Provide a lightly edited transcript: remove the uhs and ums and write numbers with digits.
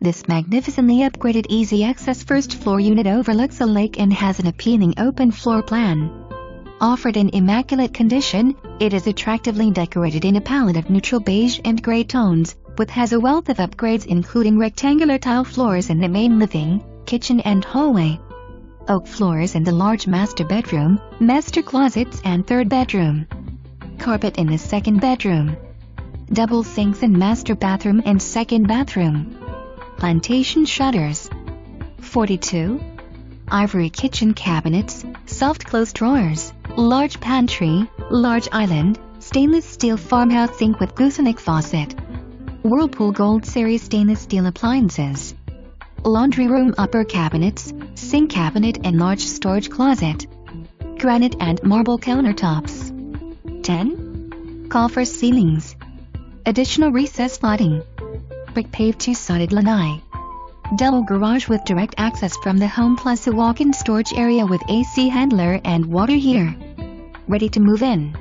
This magnificently upgraded easy-access first-floor unit overlooks a lake and has an appealing open floor plan. Offered in immaculate condition, it is attractively decorated in a palette of neutral beige and gray tones, but has a wealth of upgrades including rectangular tile floors in the main living, kitchen and hallway, oak floors in the large master bedroom, master closets and third bedroom, carpet in the second bedroom, double sinks in master bathroom and second bathroom, plantation shutters, 42 ivory kitchen cabinets, soft close drawers, large pantry, large island, stainless steel farmhouse sink with gooseneck faucet, Whirlpool Gold Series stainless steel appliances, laundry room upper cabinets, sink cabinet and large storage closet, granite and marble countertops, 10 coffer ceilings, additional recessed lighting, brick paved two-sided lanai, double garage with direct access from the home plus a walk-in storage area with AC handler and water heater. Ready to move in.